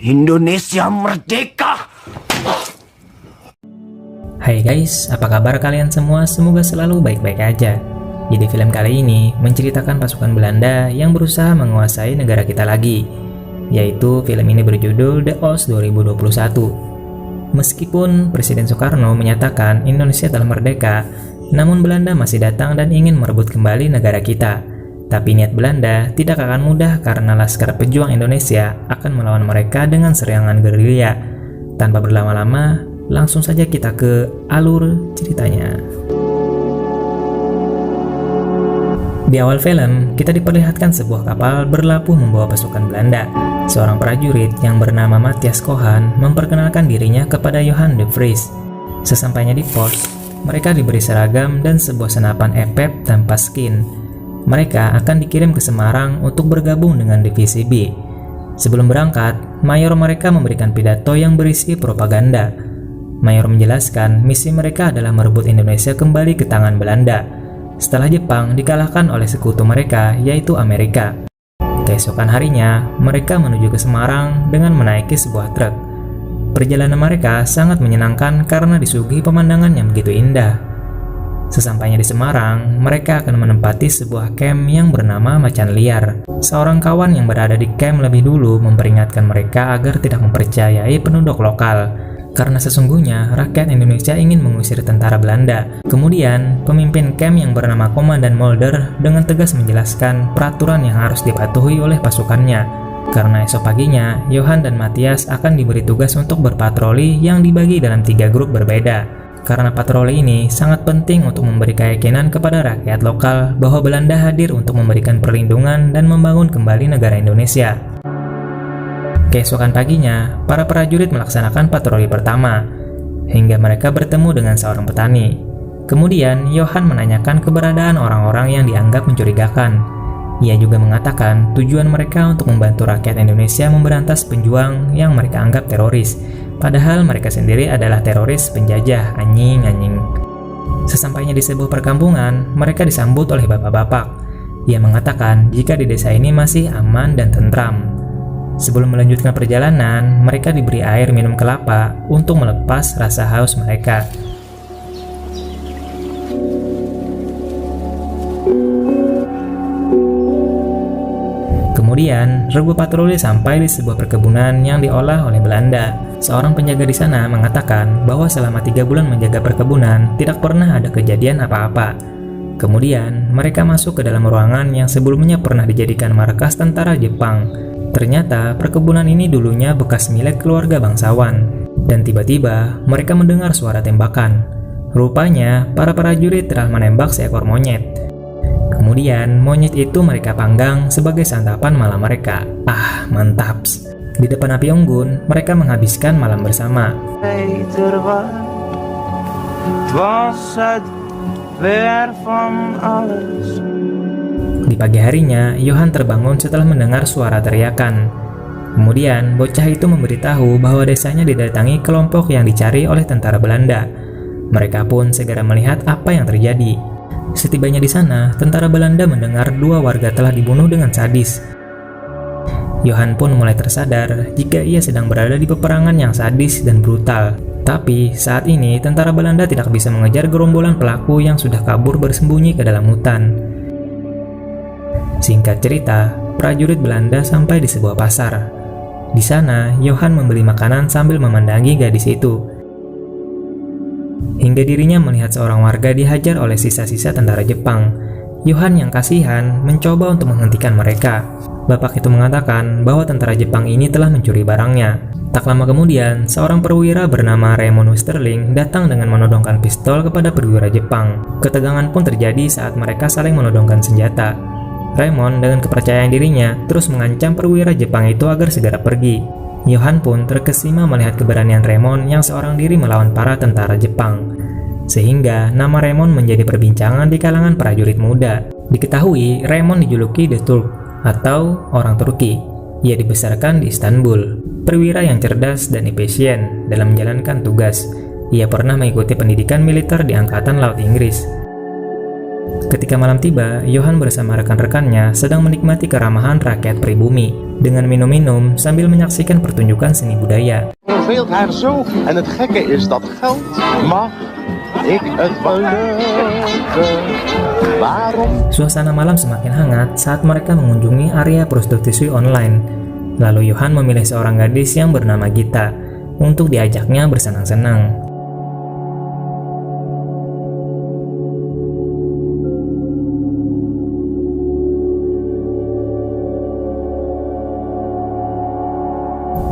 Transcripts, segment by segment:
Indonesia merdeka! Hai guys, apa kabar kalian semua? Semoga selalu baik-baik aja. Jadi film kali ini menceritakan pasukan Belanda yang berusaha menguasai negara kita lagi. Yaitu film ini berjudul The Ost 2021. Meskipun Presiden Soekarno menyatakan Indonesia telah merdeka, namun Belanda masih datang dan ingin merebut kembali negara kita. Tapi niat Belanda tidak akan mudah karena Laskar Pejuang Indonesia akan melawan mereka dengan serangan gerilya. Tanpa berlama-lama, langsung saja kita ke alur ceritanya. Di awal film, kita diperlihatkan sebuah kapal berlabuh membawa pasukan Belanda. Seorang prajurit yang bernama Matthias Kohan memperkenalkan dirinya kepada Johan de Vries. Sesampainya di pos, mereka diberi seragam dan sebuah senapan epep tanpa skin. Mereka akan dikirim ke Semarang untuk bergabung dengan Divisi B. Sebelum berangkat, mayor mereka memberikan pidato yang berisi propaganda. Mayor menjelaskan misi mereka adalah merebut Indonesia kembali ke tangan Belanda setelah Jepang dikalahkan oleh sekutu mereka, yaitu Amerika. Keesokan harinya, mereka menuju ke Semarang dengan menaiki sebuah truk. Perjalanan mereka sangat menyenangkan karena disuguhi pemandangan yang begitu indah. Sesampainya di Semarang, mereka akan menempati sebuah camp yang bernama Macan Liar. Seorang kawan yang berada di camp lebih dulu memperingatkan mereka agar tidak mempercayai penduduk lokal, karena sesungguhnya rakyat Indonesia ingin mengusir tentara Belanda. Kemudian, pemimpin camp yang bernama Komandan Mulder dengan tegas menjelaskan peraturan yang harus dipatuhi oleh pasukannya. Karena esok paginya, Johan dan Matthias akan diberi tugas untuk berpatroli yang dibagi dalam 3 grup berbeda. Karena patroli ini sangat penting untuk memberi keyakinan kepada rakyat lokal bahwa Belanda hadir untuk memberikan perlindungan dan membangun kembali negara Indonesia. Keesokan paginya, para prajurit melaksanakan patroli pertama, hingga mereka bertemu dengan seorang petani. Kemudian, Johan menanyakan keberadaan orang-orang yang dianggap mencurigakan. Ia juga mengatakan tujuan mereka untuk membantu rakyat Indonesia memberantas penjuang yang mereka anggap teroris, padahal mereka sendiri adalah teroris penjajah, anjing. Sesampainya di sebuah perkampungan, mereka disambut oleh bapak-bapak. Ia mengatakan jika di desa ini masih aman dan tentram. Sebelum melanjutkan perjalanan, mereka diberi air minum kelapa untuk melepas rasa haus mereka. Kemudian, regu patroli sampai di sebuah perkebunan yang diolah oleh Belanda. Seorang penjaga di sana mengatakan bahwa selama 3 bulan menjaga perkebunan tidak pernah ada kejadian apa-apa. Kemudian, mereka masuk ke dalam ruangan yang sebelumnya pernah dijadikan markas tentara Jepang. Ternyata perkebunan ini dulunya bekas milik keluarga bangsawan. Dan tiba-tiba mereka mendengar suara tembakan. Rupanya para prajurit telah menembak seekor monyet. Kemudian monyet itu mereka panggang sebagai santapan malam mereka. Ah, mantap. Di depan api unggun, mereka menghabiskan malam bersama. Di pagi harinya, Johan terbangun setelah mendengar suara teriakan. Kemudian, bocah itu memberitahu bahwa desanya didatangi kelompok yang dicari oleh tentara Belanda. Mereka pun segera melihat apa yang terjadi. Setibanya di sana, tentara Belanda mendengar 2 warga telah dibunuh dengan sadis. Johan pun mulai tersadar jika ia sedang berada di peperangan yang sadis dan brutal. Tapi saat ini tentara Belanda tidak bisa mengejar gerombolan pelaku yang sudah kabur bersembunyi ke dalam hutan. Singkat cerita, prajurit Belanda sampai di sebuah pasar. Di sana, Johan membeli makanan sambil memandangi gadis itu. Hingga dirinya melihat seorang warga dihajar oleh sisa-sisa tentara Jepang. Johan yang kasihan mencoba untuk menghentikan mereka. Bapak itu mengatakan bahwa tentara Jepang ini telah mencuri barangnya. Tak lama kemudian, seorang perwira bernama Raymond Westerling datang dengan menodongkan pistol kepada perwira Jepang. Ketegangan pun terjadi saat mereka saling menodongkan senjata. Raymond dengan kepercayaan dirinya terus mengancam perwira Jepang itu agar segera pergi. Johan pun terkesima melihat keberanian Raymond yang seorang diri melawan para tentara Jepang. Sehingga nama Raymond menjadi perbincangan di kalangan prajurit muda. Diketahui Raymond dijuluki The Turk atau orang Turki. Ia dibesarkan di Istanbul. Perwira yang cerdas dan efisien dalam menjalankan tugas. Ia pernah mengikuti pendidikan militer di Angkatan Laut Inggris. Ketika malam tiba, Johan bersama rekan-rekannya sedang menikmati keramahan rakyat pribumi. dengan minum-minum sambil menyaksikan pertunjukan seni budaya. Verveelt haar zo en het gekke is dat geld mag ik het beloven. Waarom? Suasana malam semakin hangat saat mereka mengunjungi area prostitusi online. Lalu Johan memilih seorang gadis yang bernama Gita untuk diajaknya bersenang-senang.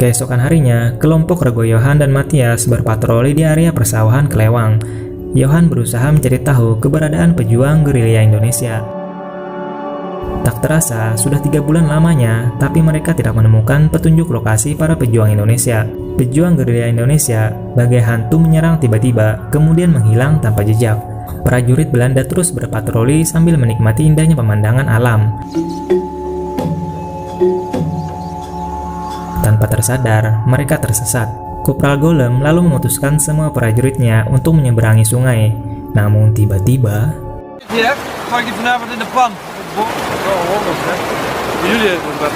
Keesokan harinya, kelompok regu Johan dan Matthias berpatroli di area persawahan Kelewang. Johan berusaha mencari tahu keberadaan pejuang gerilya Indonesia. Tak terasa, sudah 3 bulan lamanya, tapi mereka tidak menemukan petunjuk lokasi para pejuang Indonesia. Pejuang gerilya Indonesia bagai hantu menyerang tiba-tiba, kemudian menghilang tanpa jejak. Prajurit Belanda terus berpatroli sambil menikmati indahnya pemandangan alam. Tanpa tersadar, mereka tersesat. Kopral Golem lalu memutuskan semua prajuritnya untuk menyeberangi sungai. Namun tiba-tiba... Ja, ga ik die vanavond in de pan. Jullie hebben het.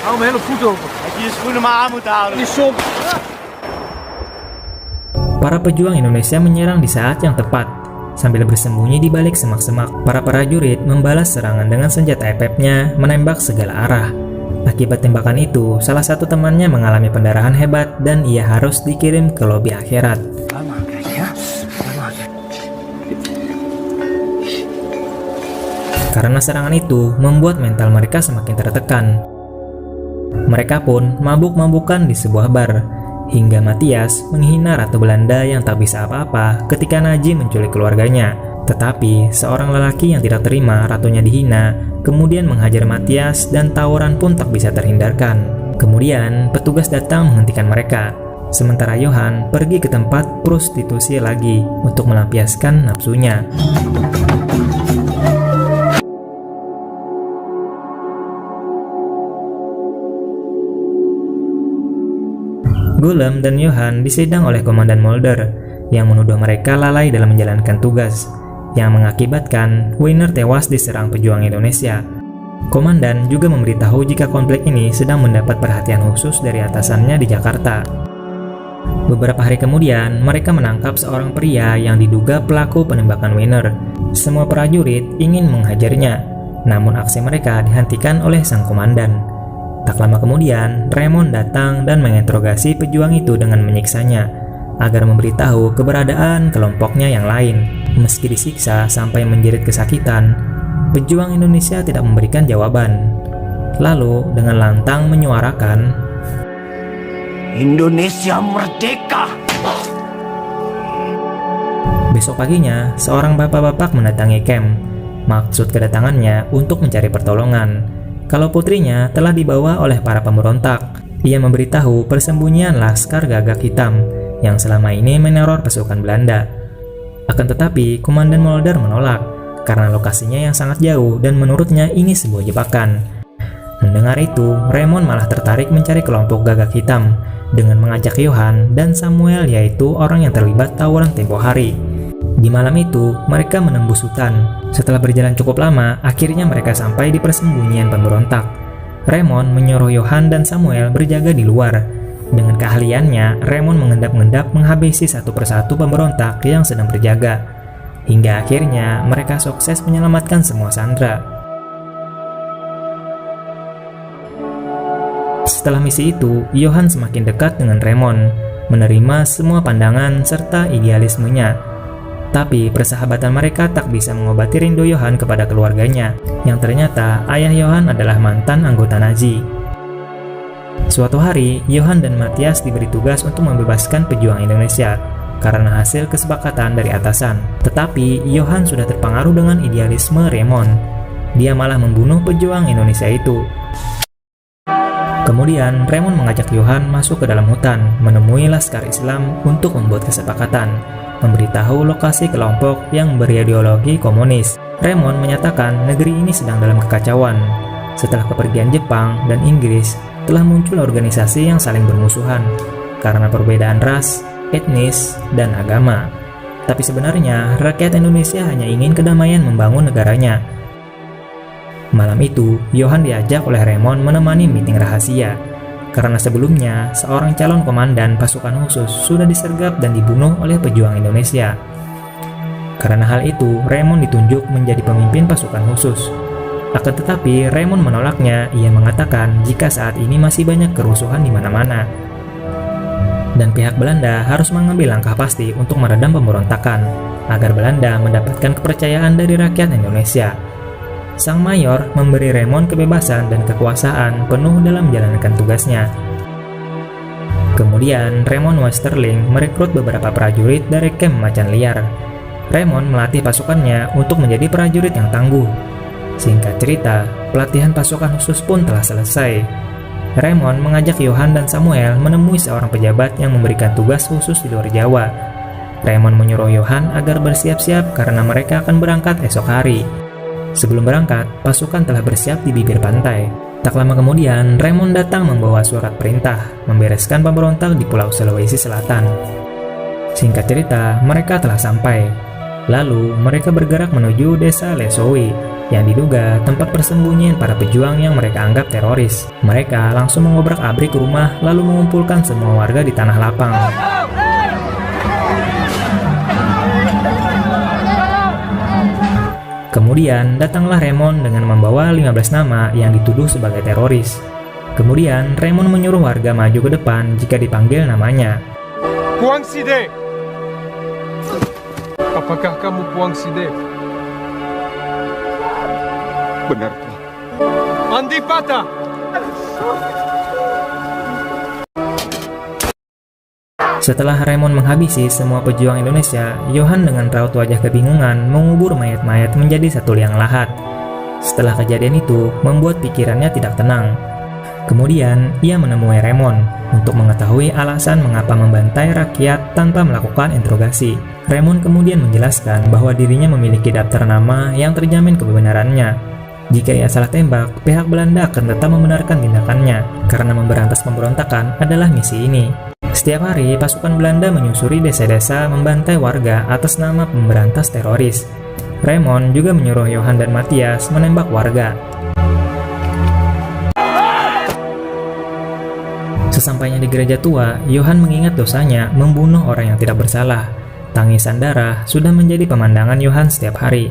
Hou mijn hele voet open. Had je je schoenen maar aan moeten houden. Die som. Para pejuang Indonesia menyerang di saat yang tepat. Sambil bersembunyi di balik semak-semak, para prajurit membalas serangan dengan senjata epepnya, menembak segala arah. Akibat tembakan itu, salah satu temannya mengalami pendarahan hebat dan ia harus dikirim ke lobi akhirat. Karena serangan itu membuat mental mereka semakin tertekan. Mereka pun mabuk-mabukan di sebuah bar, hingga Matthias menghina Ratu Belanda yang tak bisa apa-apa ketika Najib menculik keluarganya. Tetapi seorang lelaki yang tidak terima ratunya dihina, kemudian menghajar Matthias dan tawuran pun tak bisa terhindarkan. Kemudian petugas datang menghentikan mereka. Sementara Johan pergi ke tempat prostitusi lagi untuk melampiaskan nafsunya. Golem dan Johan disidang oleh Komandan Mulder yang menuduh mereka lalai dalam menjalankan tugas, yang mengakibatkan Weiner tewas diserang pejuang Indonesia. Komandan juga memberitahu jika konflik ini sedang mendapat perhatian khusus dari atasannya di Jakarta. Beberapa hari kemudian, mereka menangkap seorang pria yang diduga pelaku penembakan Weiner. Semua prajurit ingin menghajarnya, namun aksi mereka dihentikan oleh sang komandan. Tak lama kemudian, Raymond datang dan menginterogasi pejuang itu dengan menyiksanya, agar memberitahu keberadaan kelompoknya yang lain. Meski disiksa sampai menjerit kesakitan, pejuang Indonesia tidak memberikan jawaban. Lalu dengan lantang menyuarakan, Indonesia merdeka! Besok paginya, seorang bapak-bapak mendatangi camp. Maksud kedatangannya untuk mencari pertolongan. Kalau putrinya telah dibawa oleh para pemberontak. Ia memberitahu persembunyian Laskar Gagak Hitam yang selama ini meneror pasukan Belanda. Akan tetapi, Komandan Mulder menolak karena lokasinya yang sangat jauh dan menurutnya ini sebuah jebakan. Mendengar itu, Raymond malah tertarik mencari kelompok Gagak Hitam dengan mengajak Johan dan Samuel, yaitu orang yang terlibat tawuran tempo hari. Di malam itu, mereka menembus hutan. Setelah berjalan cukup lama, akhirnya mereka sampai di persembunyian pemberontak. Raymond menyuruh Johan dan Samuel berjaga di luar. Dengan keahliannya, Raymond mengendap-endap menghabisi satu persatu pemberontak yang sedang berjaga. Hingga akhirnya mereka sukses menyelamatkan semua sandera. Setelah misi itu, Johan semakin dekat dengan Raymond, menerima semua pandangan serta idealismenya. Tapi persahabatan mereka tak bisa mengobati rindu Johan kepada keluarganya, yang ternyata ayah Johan adalah mantan anggota Nazi. Suatu hari, Johan dan Matthias diberi tugas untuk membebaskan pejuang Indonesia karena hasil kesepakatan dari atasan. Tetapi Johan sudah terpengaruh dengan idealisme Raymond. Dia malah membunuh pejuang Indonesia itu. Kemudian Raymond mengajak Johan masuk ke dalam hutan, menemui Laskar Islam untuk membuat kesepakatan, memberitahu lokasi kelompok yang berideologi komunis. Raymond menyatakan negeri ini sedang dalam kekacauan. Setelah kepergian Jepang dan Inggris, telah muncul organisasi yang saling bermusuhan karena perbedaan ras, etnis, dan agama. Tapi sebenarnya rakyat Indonesia hanya ingin kedamaian membangun negaranya. Malam itu, Johann diajak oleh Raymond menemani meeting rahasia. Karena sebelumnya, seorang calon komandan pasukan khusus sudah disergap dan dibunuh oleh pejuang Indonesia. Karena hal itu, Raymond ditunjuk menjadi pemimpin pasukan khusus. Akan tetapi, Raymond menolaknya. Ia mengatakan jika saat ini masih banyak kerusuhan di mana-mana. Dan pihak Belanda harus mengambil langkah pasti untuk meredam pemberontakan, agar Belanda mendapatkan kepercayaan dari rakyat Indonesia. Sang mayor memberi Raymond kebebasan dan kekuasaan penuh dalam menjalankan tugasnya. Kemudian, Raymond Westerling merekrut beberapa prajurit dari kamp Macan Liar. Raymond melatih pasukannya untuk menjadi prajurit yang tangguh. Singkat cerita, pelatihan pasukan khusus pun telah selesai. Raymond mengajak Johann dan Samuel menemui seorang pejabat yang memberikan tugas khusus di luar Jawa. Raymond menyuruh Johann agar bersiap-siap karena mereka akan berangkat esok hari. Sebelum berangkat, pasukan telah bersiap di bibir pantai. Tak lama kemudian, Raymond datang membawa surat perintah membereskan pemberontak di Pulau Sulawesi Selatan. Singkat cerita, mereka telah sampai. Lalu, mereka bergerak menuju desa Lesowi, yang diduga tempat persembunyian para pejuang yang mereka anggap teroris. Mereka langsung mengobrak-abrik rumah lalu mengumpulkan semua warga di tanah lapang. Kemudian datanglah Raymond dengan membawa 15 nama yang dituduh sebagai teroris. Kemudian Raymond menyuruh warga maju ke depan jika dipanggil namanya. Puang Side. Apakah kamu Puang Side? Benar, Pak. Andi Pata. Setelah Raymond menghabisi semua pejuang Indonesia, Johann dengan raut wajah kebingungan mengubur mayat-mayat menjadi satu liang lahat. Setelah kejadian itu, membuat pikirannya tidak tenang. Kemudian, ia menemui Raymond untuk mengetahui alasan mengapa membantai rakyat tanpa melakukan interogasi. Raymond kemudian menjelaskan bahwa dirinya memiliki daftar nama yang terjamin kebenarannya. Jika ia salah tembak, pihak Belanda akan tetap membenarkan tindakannya, karena memberantas pemberontakan adalah misi ini. Setiap hari, pasukan Belanda menyusuri desa-desa membantai warga atas nama pemberantas teroris. Raymond juga menyuruh Johann dan Matthias menembak warga. Sesampainya di gereja tua, Johann mengingat dosanya membunuh orang yang tidak bersalah. Tangisan darah sudah menjadi pemandangan Johann setiap hari.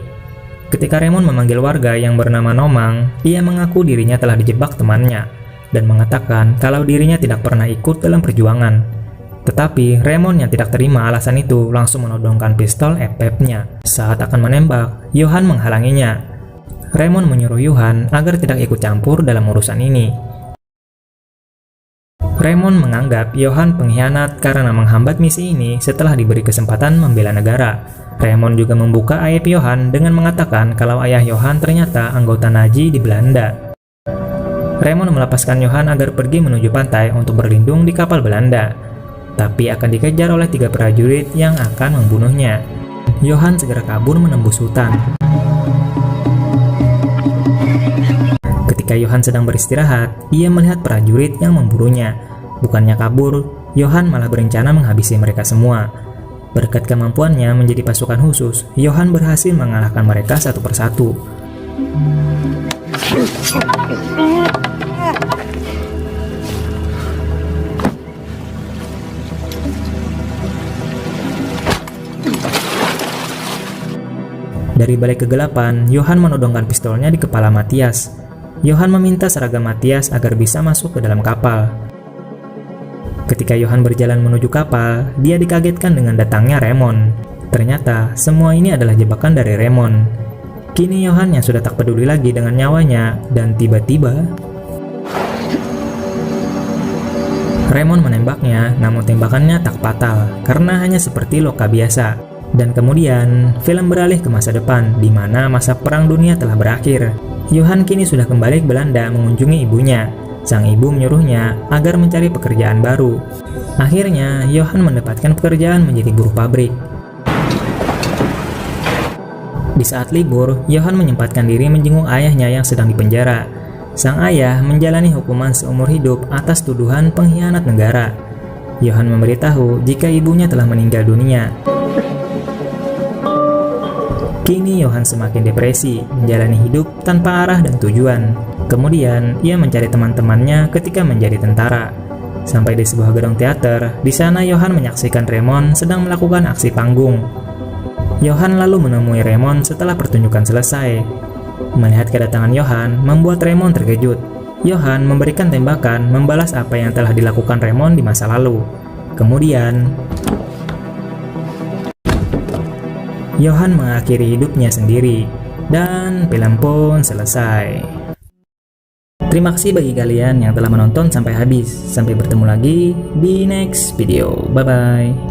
Ketika Raymond memanggil warga yang bernama Nomang, ia mengaku dirinya telah dijebak temannya dan mengatakan kalau dirinya tidak pernah ikut dalam perjuangan. Tetapi Raymond yang tidak terima alasan itu langsung menodongkan pistol FF-nya. Saat akan menembak, Johann menghalanginya. Raymond menyuruh Johann agar tidak ikut campur dalam urusan ini. Raymond menganggap Johann pengkhianat karena menghambat misi ini setelah diberi kesempatan membela negara. Raymond juga membuka aib Johann dengan mengatakan kalau ayah Johann ternyata anggota Nazi di Belanda. Raymond melepaskan Johann agar pergi menuju pantai untuk berlindung di kapal Belanda, tapi akan dikejar oleh 3 prajurit yang akan membunuhnya. Johann segera kabur menembus hutan. Ketika Johann sedang beristirahat, ia melihat prajurit yang memburunya. Bukannya kabur, Johann malah berencana menghabisi mereka semua. Berkat kemampuannya menjadi pasukan khusus, Johann berhasil mengalahkan mereka satu persatu. Dari balik kegelapan, Johann menodongkan pistolnya di kepala Matthias. Johann meminta seragam Matthias agar bisa masuk ke dalam kapal. Ketika Johann berjalan menuju kapal, dia dikagetkan dengan datangnya Raymond. Ternyata, semua ini adalah jebakan dari Raymond. Kini Johann yang sudah tak peduli lagi dengan nyawanya, dan tiba-tiba Raymond menembaknya, namun tembakannya tak fatal karena hanya seperti luka biasa. Dan kemudian, film beralih ke masa depan, di mana masa Perang Dunia telah berakhir. Johann kini sudah kembali ke Belanda mengunjungi ibunya. Sang ibu menyuruhnya agar mencari pekerjaan baru. Akhirnya, Johann mendapatkan pekerjaan menjadi buruh pabrik. Di saat libur, Johann menyempatkan diri menjenguk ayahnya yang sedang dipenjara. Sang ayah menjalani hukuman seumur hidup atas tuduhan pengkhianat negara. Johann memberitahu jika ibunya telah meninggal dunia. Kini Johan semakin depresi, menjalani hidup tanpa arah dan tujuan. Kemudian, ia mencari teman-temannya ketika menjadi tentara. Sampai di sebuah gedung teater, di sana Johan menyaksikan Raymond sedang melakukan aksi panggung. Johan lalu menemui Raymond setelah pertunjukan selesai. Melihat kedatangan Johan membuat Raymond terkejut. Johan memberikan tembakan membalas apa yang telah dilakukan Raymond di masa lalu. Kemudian, Johan mengakhiri hidupnya sendiri, dan film pun selesai. Terima kasih bagi kalian yang telah menonton sampai habis. Sampai bertemu lagi di next video. Bye-bye.